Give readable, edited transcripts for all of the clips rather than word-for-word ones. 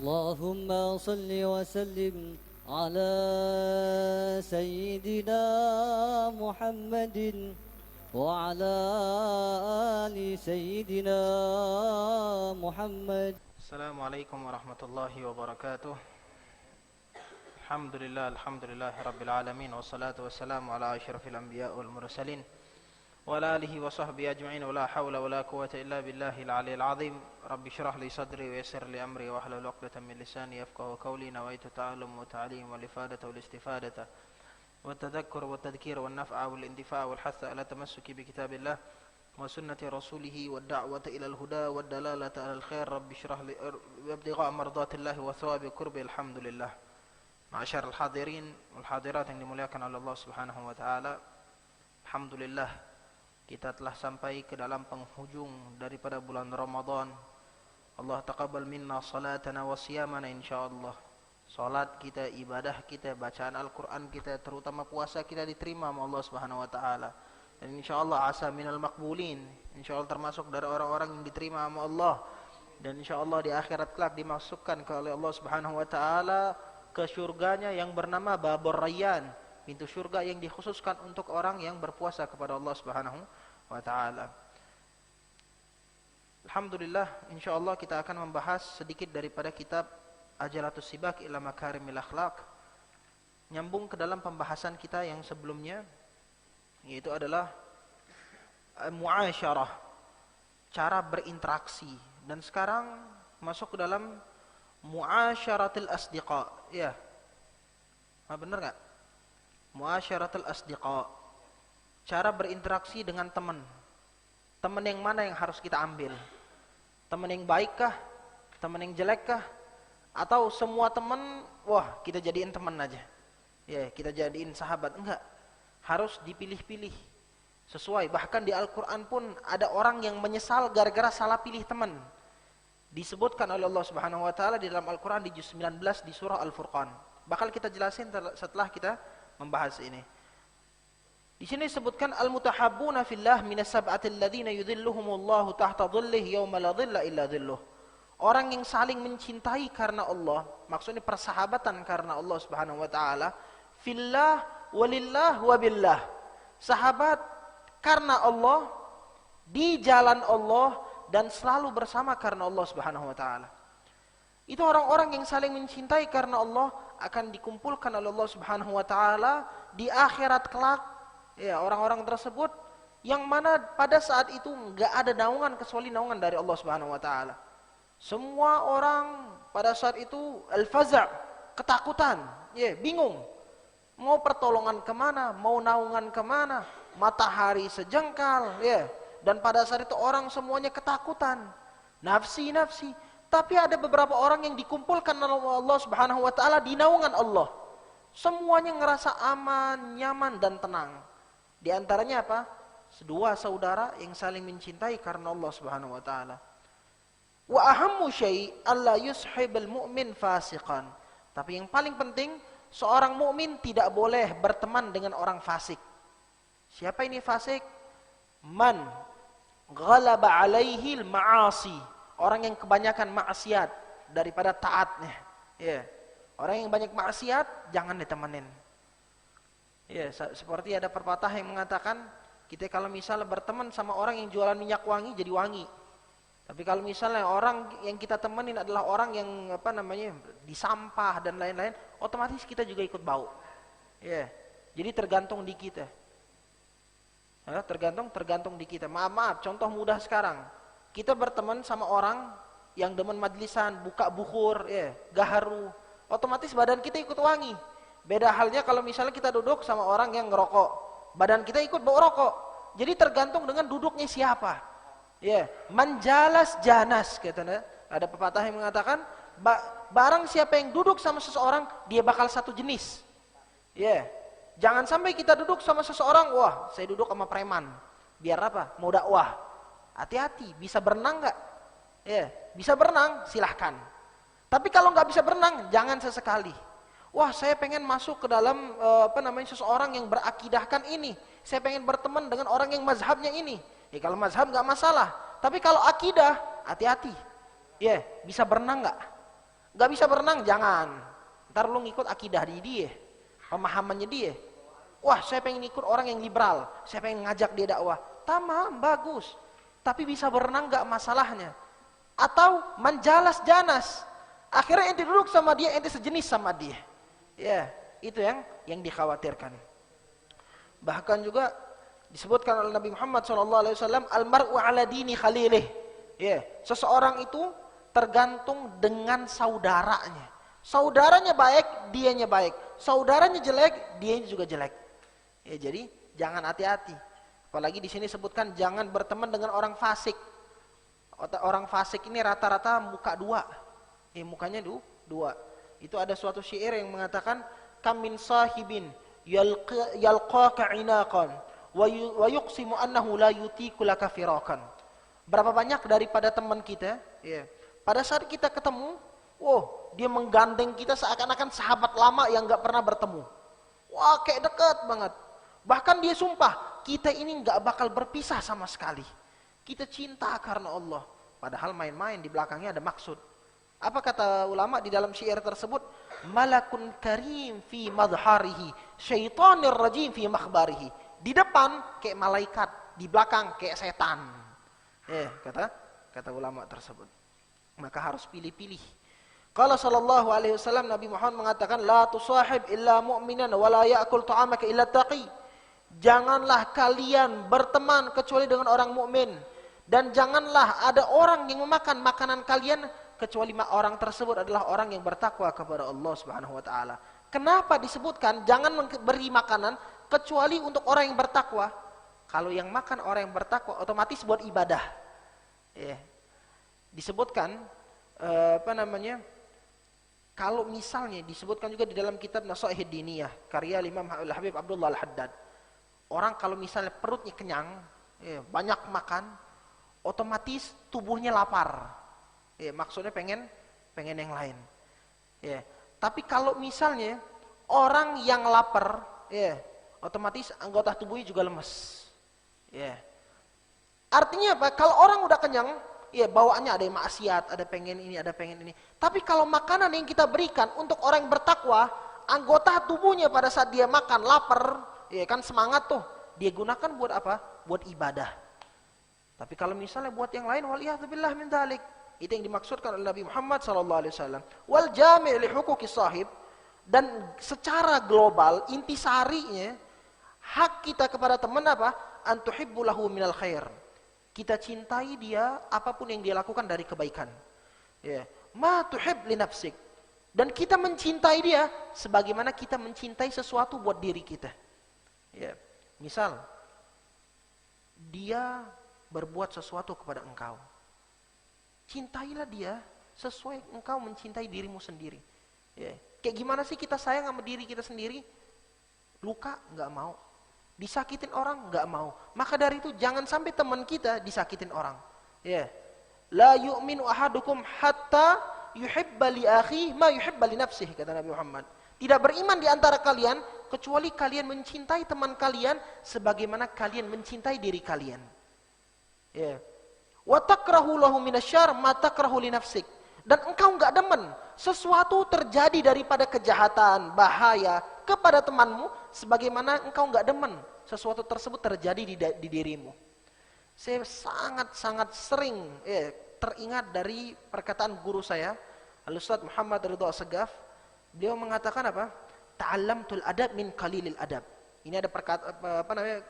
اللهم صل وسلم على سيدنا محمد وعلى آل سيدنا محمد. السلام عليكم ورحمة الله وبركاته. الحمد لله رب العالمين، والصلاة والسلام على أشرف الأنبياء والمرسلين وعلى آله وصحبه أجمعين، ولا حول ولا قوة إلا بالله العلي العظيم. رب اشرح لي صدري ويسر لي أمري واحلل عقدة من لساني يفقهوا قولي. نويت التعلم والتعليم والإفادة والاستفادة والتذكر والتذكير والنفع والاندفاع والحث على التمسك بكتاب الله وسنة رسوله والدعوة إلى الهدى والدلالة على الخير. رب اشرح لي ابتغاء مرضات الله وثواب قربه. الحمد لله. Ma'asyiral hadirin wal hadirat yang dimuliakan oleh Allah Subhanahu wa taala. Alhamdulillah, kita telah sampai ke dalam penghujung daripada bulan Ramadan. Allah taqabbal minna salatana wa siyamana insyaallah. Salat kita, ibadah kita, bacaan Al-Qur'an kita, terutama puasa kita diterima oleh Allah Subhanahu wa taala. Dan insyaallah asa minal maqbulin. Insyaallah termasuk dari orang-orang yang diterima oleh Allah. Dan insyaallah di akhirat kelak dimasukkan oleh Allah Subhanahu wa taala ke surganya yang bernama Babur Rayyan, pintu surga yang dikhususkan untuk orang yang berpuasa kepada Allah Subhanahu wa taala. Alhamdulillah, insyaallah kita akan membahas sedikit daripada kitab Ajalatus Sibak ila Makarimil Akhlaq, nyambung ke dalam pembahasan kita yang sebelumnya, yaitu adalah muasyarah, cara berinteraksi, dan sekarang masuk ke dalam muasyaratul asdiqa. Ya, benar nggak? Muasyaratul asdiqa, cara berinteraksi dengan teman. Teman yang mana yang harus kita ambil? Teman yang baikkah? Teman yang jelekkah? Atau semua teman, wah kita jadiin teman aja. Ya, kita jadiin sahabat. Enggak. Harus dipilih-pilih. Sesuai. Bahkan di Al-Quran pun ada orang yang menyesal gara-gara salah pilih teman. Disebutkan oleh Allah Subhanahu wa taala di dalam Al-Qur'an di juz 19 di surah Al-Furqan. Bakal kita jelasin setelah kita membahas ini. Di sini disebutkan al-mutahabbuna fillah minas sab'atil ladzina yudhilluhumullahu tahta dhillihi yauma la dhilla illa dhilluh. Orang yang saling mencintai karena Allah, maksudnya persahabatan karena Allah Subhanahu wa taala, fillah walillah wabillah. Sahabat karena Allah, di jalan Allah, dan selalu bersama karena Allah Subhanahu wa taala. Itu orang-orang yang saling mencintai karena Allah akan dikumpulkan oleh Allah Subhanahu wa taala di akhirat kelak. Ya, orang-orang tersebut yang mana pada saat itu enggak ada naungan kecuali naungan dari Allah Subhanahu wa taala. Semua orang pada saat itu al-faza', ketakutan, ya, bingung. Mau pertolongan kemana, mau naungan kemana, matahari sejengkal, ya. Dan pada saat itu orang semuanya ketakutan, nafsi. Tapi ada beberapa orang yang dikumpulkan oleh Allah Subhanahu wa taala di naungan Allah. Semuanya ngerasa aman, nyaman dan tenang. Di antaranya apa? Dua saudara yang saling mencintai karena Allah Subhanahu wa taala. Wa ahammu syai' alla yushibal mu'min fasiqan. Tapi yang paling penting, seorang mukmin tidak boleh berteman dengan orang fasik. Siapa ini fasik? Man ghalaba alaihi al-ma'asi, orang yang kebanyakan maksiat daripada taatnya. Ya. Orang yang banyak maksiat jangan ditemenin. Ya, seperti ada pepatah yang mengatakan, kita kalau misalnya berteman sama orang yang jualan minyak wangi jadi wangi. Tapi kalau misalnya orang yang kita temenin adalah orang yang di sampah dan lain-lain, otomatis kita juga ikut bau. Ya. Jadi tergantung di kita. Tergantung di kita. Maaf, contoh mudah sekarang. Kita berteman sama orang yang demen majlisan, buka bukhur, ya, gaharu. Otomatis badan kita ikut wangi. Beda halnya kalau misalnya kita duduk sama orang yang ngerokok, badan kita ikut bau rokok. Jadi tergantung dengan duduknya siapa. Ya, manjalas janas katanya. Ada pepatah yang mengatakan, barang siapa yang duduk sama seseorang, dia bakal satu jenis. Ya. Jangan sampai kita duduk sama seseorang, wah saya duduk sama preman. Biar apa? Mau dakwah. Hati-hati, bisa berenang nggak? Ya, bisa berenang, silahkan. Tapi kalau nggak bisa berenang, jangan sesekali. Wah saya pengen masuk ke dalam seseorang yang berakidahkan ini. Saya pengen berteman dengan orang yang mazhabnya ini. Ya kalau mazhab nggak masalah. Tapi kalau akidah, hati-hati. Ya, bisa berenang nggak? Gak bisa berenang, jangan. Ntar lu ngikut akidah dia, pemahamannya dia. Wah, saya pengen ikut orang yang liberal, saya pengen ngajak dia dakwah. Tamam, bagus. Tapi bisa berenang gak masalahnya. Atau menjalas janas. Akhirnya ente duduk sama dia, ente sejenis sama dia. Ya, itu yang dikhawatirkan. Bahkan juga disebutkan oleh Nabi Muhammad SAW, almar'u ala dini khalilih. Ya, seseorang itu tergantung dengan saudaranya. Saudaranya baik, dianya baik. Saudaranya jelek, dianya juga jelek. Ya, jadi jangan hati-hati. Apalagi di sini sebutkan jangan berteman dengan orang fasik. Orang fasik ini rata-rata muka dua. Mukanya dua. Itu ada suatu syair yang mengatakan kam min sahibin yalqaka inaqan wa yuqsimu annahu la yutiku laka firakan. Berapa banyak daripada teman kita, ya. Pada saat kita ketemu, dia menggandeng kita seakan-akan sahabat lama yang enggak pernah bertemu. Wah, kayak dekat banget. Bahkan dia sumpah, kita ini enggak bakal berpisah sama sekali. Kita cinta karena Allah. Padahal main-main di belakangnya ada maksud. Apa kata ulama di dalam syair tersebut? Malakun karim fi madharihi, syaitanir rajim fi makhbarihi. Di depan kayak malaikat, di belakang kayak setan. Kata ulama tersebut. Maka harus pilih-pilih. Qala sallallahu alaihi wasallam, Nabi Muhammad mengatakan, la tusahib illa mu'minan wa la ya'kul ta'amaka illa taqi. Janganlah kalian berteman kecuali dengan orang mukmin, dan janganlah ada orang yang memakan makanan kalian kecuali orang tersebut adalah orang yang bertakwa kepada Allah Subhanahu wa taala. Kenapa disebutkan jangan beri makanan kecuali untuk orang yang bertakwa? Kalau yang makan orang yang bertakwa otomatis buat ibadah. Disebutkan kalau misalnya disebutkan juga di dalam kitab Nasaihid Diniyah karya Imam Al-Habib Abdullah Al-Haddad. Orang kalau misalnya perutnya kenyang, banyak makan, otomatis tubuhnya lapar. Maksudnya pengen yang lain. Tapi kalau misalnya orang yang lapar, otomatis anggota tubuhnya juga lemes. Artinya apa? Kalau orang udah kenyang, bawaannya ada yang maksiat, ada pengen ini, ada pengen ini. Tapi kalau makanan yang kita berikan untuk orang yang bertakwa, anggota tubuhnya pada saat dia makan lapar, kan semangat tuh, dia gunakan buat apa? Buat ibadah. Tapi kalau misalnya buat yang lain, waliyahzubillah min dzalik. Itu yang dimaksudkan oleh Nabi Muhammad SAW. Wal jami' li huquqis sahib, dan secara global intisarinya hak kita kepada teman apa? An tuhibbu lahu minal khair. Kita cintai dia apapun yang dia lakukan dari kebaikan. Ma tuhib li nafsik. Dan kita mencintai dia sebagaimana kita mencintai sesuatu buat diri kita. Misal dia berbuat sesuatu kepada engkau, cintailah dia sesuai engkau mencintai dirimu sendiri. Kayak gimana sih kita sayang sama diri kita sendiri? Luka nggak mau, disakitin orang nggak mau. Maka dari itu jangan sampai teman kita disakitin orang. La yu'minu ahadukum hatta yuhibba li akhihi ma yuhibba li nafsihi, kata Nabi Muhammad. Tidak beriman di antara kalian kecuali kalian mencintai teman kalian sebagaimana kalian mencintai diri kalian. Wa takrahu lahu minasyarr ma takrahu li nafsik. Dan engkau enggak demen sesuatu terjadi daripada kejahatan, bahaya kepada temanmu sebagaimana engkau enggak demen sesuatu tersebut terjadi di dirimu. Saya sangat sering teringat dari perkataan guru saya, Al-Ustaz Muhammad Ridha Segaf. Beliau mengatakan apa? Ta'allamtul adab min qalilil adab. Ini ada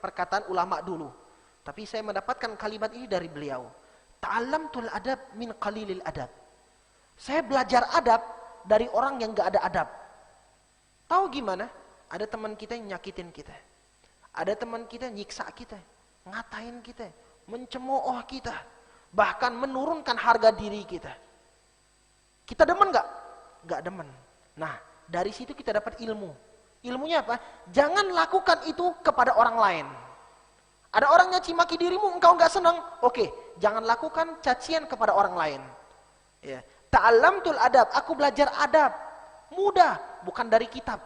perkataan ulama dulu. Tapi saya mendapatkan kalimat ini dari beliau. Ta'allamtul adab min qalilil adab. Saya belajar adab dari orang yang enggak ada adab. Tahu gimana? Ada teman kita yang nyakitin kita. Ada teman kita yang nyiksa kita, ngatain kita, mencemooh kita, bahkan menurunkan harga diri kita. Kita demen enggak? Enggak demen. Nah, dari situ kita dapat ilmu. Ilmunya apa? Jangan lakukan itu kepada orang lain. Ada orang nyaci maki dirimu, engkau enggak senang. Oke, jangan lakukan cacian kepada orang lain. Ta'allamtul adab, aku belajar adab. Mudah, bukan dari kitab.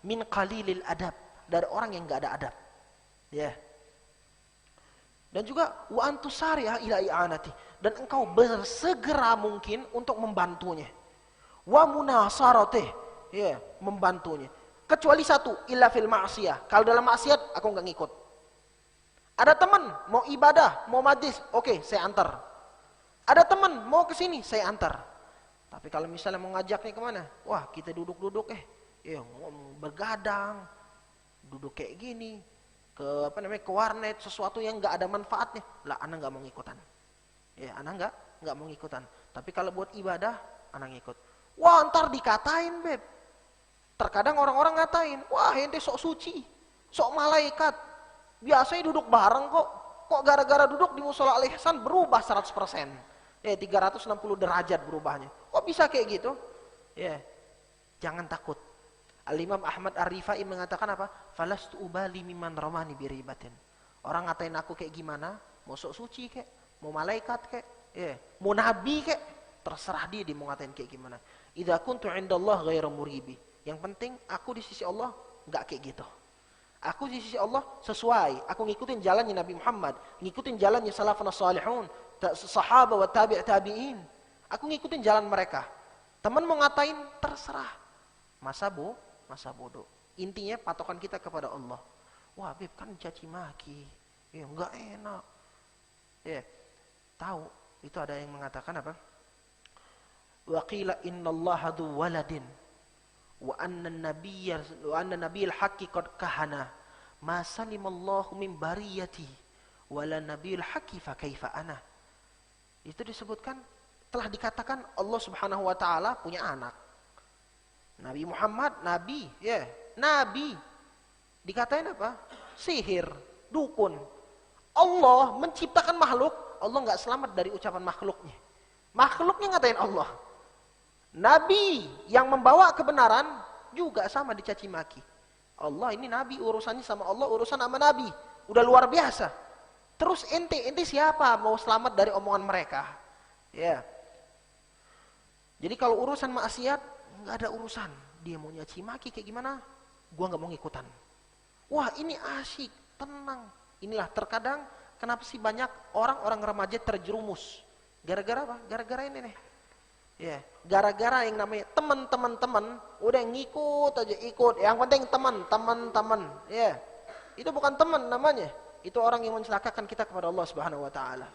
Min qalilil adab, dari orang yang enggak ada adab. Dan juga wa antusari'a ila i'anati, dan engkau bersegera mungkin untuk membantunya. wa munasaratih, ya, membantunya. Kecuali satu, illa fil ma'siyah. Kalau dalam maksiat aku enggak ngikut. Ada teman mau ibadah, mau majlis, oke, saya antar. Ada teman mau ke sini, saya antar. Tapi kalau misalnya mau ngajaknya kemana? Wah, kita duduk-duduk ya bergadang, duduk kayak gini, ke ke warnet, sesuatu yang nggak ada manfaatnya. Lah, anak nggak mau ngikutan. Ya, anak nggak mau ngikutan. Tapi kalau buat ibadah, anak ngikut. Wah, ntar dikatain, beb. Terkadang orang-orang ngatain, wah ente sok suci, sok malaikat. Biasanya duduk bareng kok. Kok gara-gara duduk di musola Al-Ihsan berubah 100%. 360 derajat berubahnya. Kok bisa kayak gitu? Ya, jangan takut. Al-Imam Ahmad Ar-Rifai mengatakan apa? Falastu ubali mimman ramani biribatin. Orang ngatain aku kayak gimana? Mau sok suci kek, mau malaikat kek, mau nabi kek, terserah dia mau ngatain kayak gimana. Idza kuntu indallah ghairu muribi. Yang penting aku di sisi Allah enggak kayak gitu. Aku di sisi Allah sesuai. Aku ngikutin jalannya Nabi Muhammad, ngikutin jalannya salafun salihun, sahabat wa tabi'in. Aku ngikutin jalan mereka. Teman mau ngatain terserah. Masa bodoh. Intinya patokan kita kepada Allah. Wah, beb kan caci maki. Ya enggak enak. Ya. Tahu, itu ada yang mengatakan apa? Wa qila innallaha dzu waladin wa anna nabiyal haqqi qad kahana ma salimallahu min bariyati wala nabiyul haqqi fa kaifa ana. Itu disebutkan, telah dikatakan Allah Subhanahu wa taala punya anak. Nabi Muhammad nabi, nabi. Dikatain apa? Sihir, dukun. Allah menciptakan makhluk, Allah enggak selamat dari ucapan makhluknya. Makhluknya ngatain Allah. Nabi yang membawa kebenaran juga sama dicaci maki. Allah ini nabi, urusannya sama Allah, urusan sama nabi. Udah luar biasa. Terus ente siapa mau selamat dari omongan mereka? Ya. Jadi kalau urusan maksiat nggak ada urusan. Dia mau nyaci maki kayak gimana? Gua nggak mau ngikutan. Wah, ini asyik, tenang. Inilah terkadang kenapa sih banyak orang-orang remaja terjerumus? Gara-gara apa? Gara-gara ini nih. Ya, gara-gara yang namanya teman, udah ngikut aja ikut. Yang penting teman. Ya. Itu bukan teman namanya. Itu orang yang mencelakakan kita kepada Allah Subhanahu wa taala.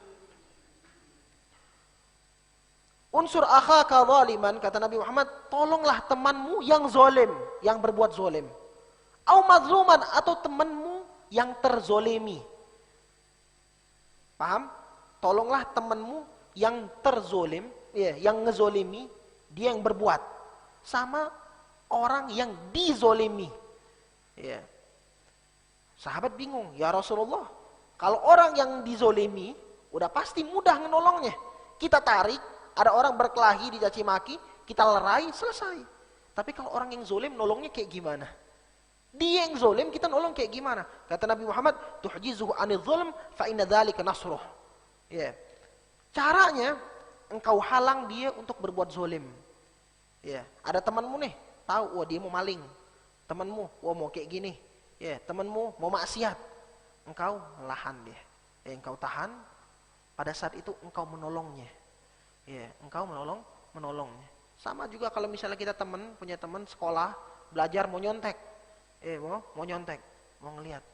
Unsur akhaka zaliman, kata Nabi Muhammad, tolonglah temanmu yang zalim, yang berbuat zalim. Au mazluman, atau temanmu yang terzolimi. Paham? Tolonglah temanmu yang terzolim, yang ngezolimi, dia yang berbuat. Sama orang yang dizolimi. Ya. Sahabat bingung, ya Rasulullah, kalau orang yang dizolimi, udah pasti mudah menolongnya. Kita tarik, ada orang berkelahi, dicaci maki, kita lerai, selesai. Tapi kalau orang yang zolim, nolongnya kayak gimana? Dia yang zolim, kita nolong kayak gimana? Kata Nabi Muhammad, tuhjizuhu anil zulm, fa inna dzalika nasruh. Ya. Caranya, engkau halang dia untuk berbuat zolim. Ya. Ada temanmu nih, tahu, wah dia mau maling. Temanmu, wah mau kayak gini. Ya, temanmu mau maksiat. Engkau lahan dia. Ya, engkau tahan, pada saat itu engkau menolongnya. Ya, engkau menolongnya. Sama juga kalau misalnya kita punya teman sekolah, belajar mau nyontek. Mau nyontek, mau ngelihat.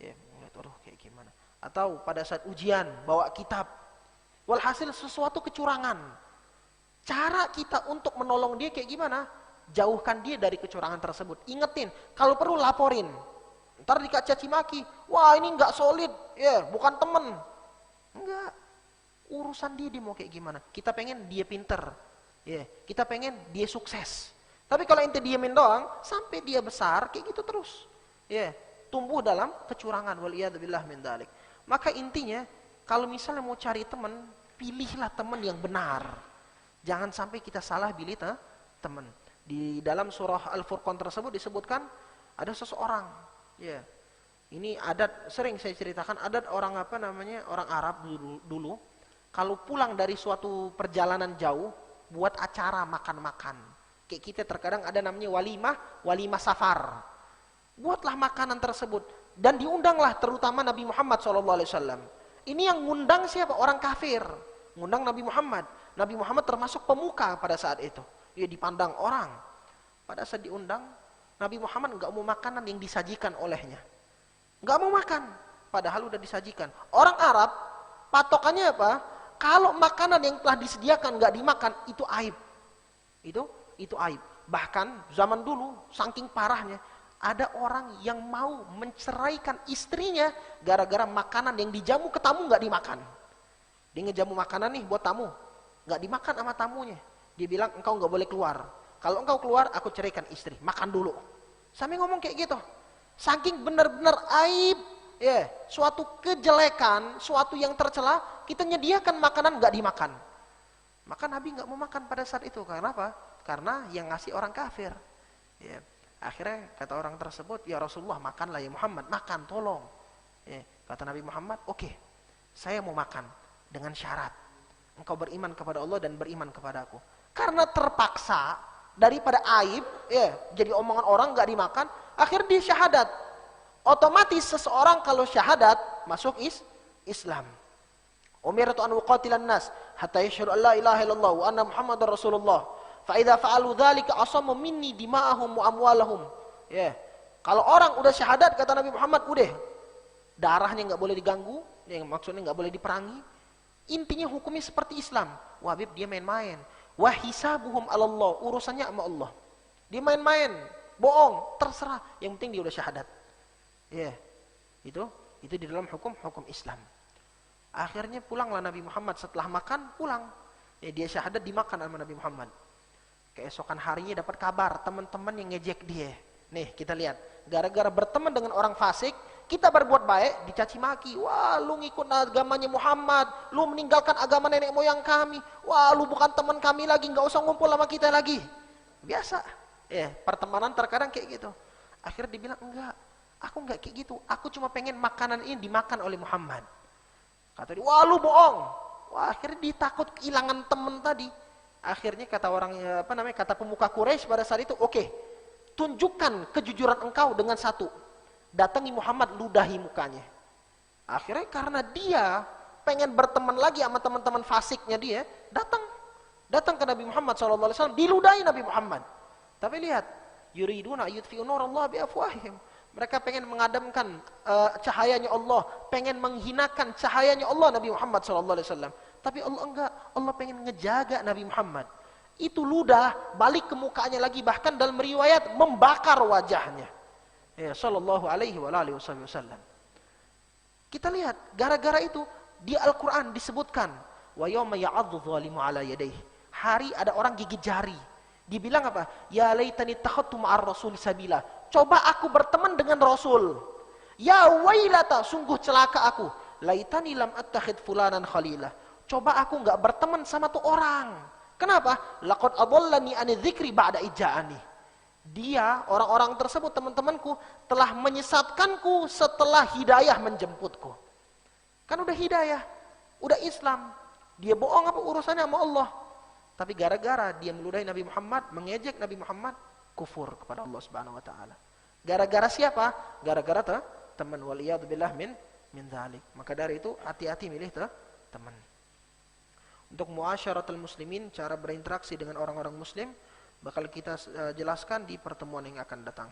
Ya, ngelihat, aduh kayak gimana. Atau pada saat ujian, bawa kitab. Walhasil sesuatu kecurangan. Cara kita untuk menolong dia kayak gimana? Jauhkan dia dari kecurangan tersebut. Ingetin, kalau perlu laporin. Ntar dicaci maki, wah ini nggak solid, ya bukan temen. Enggak. Urusan dia mau kayak gimana? Kita pengen dia pinter, ya kita pengen dia sukses. Tapi kalau ente diemin doang, sampai dia besar kayak gitu terus, ya tumbuh dalam kecurangan. Waliyadzubillah min dzalik. Maka intinya, kalau misalnya mau cari teman, pilihlah teman yang benar. Jangan sampai kita salah pilih teman. Di dalam surah Al-Furqan tersebut disebutkan ada seseorang, ya ini adat, sering saya ceritakan, adat orang orang Arab dulu. Kalau pulang dari suatu perjalanan jauh, buat acara makan-makan. Kayak kita terkadang ada namanya walimah safar. Buatlah makanan tersebut. Dan diundanglah terutama Nabi Muhammad SAW. Ini yang ngundang siapa? Orang kafir. Ngundang Nabi Muhammad. Nabi Muhammad termasuk pemuka pada saat itu. dia dipandang orang. Pada saat diundang, Nabi Muhammad nggak mau makanan yang disajikan olehnya. Nggak mau makan, padahal udah disajikan. Orang Arab, patokannya apa? Kalau makanan yang telah disediakan nggak dimakan, itu aib. Itu aib. Bahkan zaman dulu, saking parahnya, ada orang yang mau menceraikan istrinya gara-gara makanan yang dijamu ke tamu nggak dimakan. Dia ngejamu makanan nih buat tamu, nggak dimakan sama tamunya. Dia bilang, engkau nggak boleh keluar. Kalau engkau keluar, aku ceraikan istri. Makan dulu. Sampai ngomong kayak gitu. Saking benar-benar aib, ya, suatu kejelekan, suatu yang tercela, kita nyediakan makanan nggak dimakan. Maka Nabi nggak mau makan pada saat itu. Karena apa? Karena yang ngasih orang kafir. Ya. Akhirnya kata orang tersebut, ya Rasulullah makanlah ya Muhammad, makan tolong. Ya. Kata Nabi Muhammad, oke, saya mau makan dengan syarat engkau beriman kepada Allah dan beriman kepada aku. Karena terpaksa daripada aib, ya, jadi omongan orang nggak dimakan, akhirnya dia syahadat. Otomatis seseorang kalau syahadat masuk Islam. Umirtu an uqatilan nas hatta yashhadu an la ilaha illallah wa anna Muhammadar Rasulullah. Fa idza fa'alu dzalika asamu minni dima'ahum wa amwalahum. Ya. Kalau orang udah syahadat kata Nabi Muhammad, udah. Darahnya nggak boleh diganggu, yang maksudnya nggak boleh diperangi. Intinya hukumnya seperti Islam. Wah, Habib dia main-main. Wa hisabuhum 'alallah, urusannya sama Allah. Dia main-main, bohong, terserah. Yang penting dia udah syahadat. Ya. Itu di dalam hukum Islam. Akhirnya pulanglah Nabi Muhammad setelah makan, pulang. Ya, dia syahadat dimakan sama Nabi Muhammad. Keesokan harinya dapat kabar teman-teman yang ngejek dia. Nih, kita lihat. Gara-gara berteman dengan orang fasik, kita berbuat baik, dicaci maki. Wah, lu ngikut agamanya Muhammad, lu meninggalkan agama nenek moyang kami. Wah, lu bukan teman kami lagi, nggak usah ngumpul sama kita lagi. Biasa. Pertemanan terkadang kayak gitu. Akhirnya dibilang, enggak, aku enggak kayak gitu. Aku cuma pengen makanan ini dimakan oleh Muhammad. Kata dia, wah lu bohong. Wah, akhirnya dia takut kehilangan teman tadi. Akhirnya kata orang, kata pemuka Quraisy pada saat itu, oke, tunjukkan kejujuran engkau dengan satu. Datangi Muhammad, ludahi mukanya. Akhirnya karena dia pengen berteman lagi sama teman-teman fasiknya dia, datang ke Nabi Muhammad SAW, diludahi Nabi Muhammad. Tapi lihat, yuriduna yudfi'u nurallah biafwahihim. Mereka pengen mengadamkan cahayanya Allah, pengen menghinakan cahayanya Allah Nabi Muhammad SAW. Tapi Allah enggak, Allah pengen ngejaga Nabi Muhammad. Itu ludah balik ke mukanya lagi, bahkan dalam riwayat membakar wajahnya. Ya, sallallahu alaihi wasallam. Kita lihat, gara-gara itu di Al-Qur'an disebutkan, wa yauma ya'adzu dzalimu ala yadayhi. Hari ada orang gigit jari. Dibilang apa? Ya laitani takhadtu ma'ar rasul sabila. Coba aku berteman dengan Rasul. Ya wailata, sungguh celaka aku. Laitani lam attakhid fulanan khalila. Coba aku enggak berteman sama tuh orang. Kenapa? Laqad adallani an dzikri ba'da ija'ani. Dia, orang-orang tersebut, teman-temanku, telah menyesatkanku setelah hidayah menjemputku. Kan udah hidayah, udah Islam. Dia bohong apa urusannya sama Allah? Tapi gara-gara dia meludahi Nabi Muhammad, mengejek Nabi Muhammad, kufur kepada Allah Subhanahu wa taala. Gara-gara siapa? Gara-gara teman, waliyadzubillah min dzalik. Maka dari itu hati-hati milih teman. Untuk muasyaratul muslimin, cara berinteraksi dengan orang-orang muslim, bakal kita jelaskan di pertemuan yang akan datang.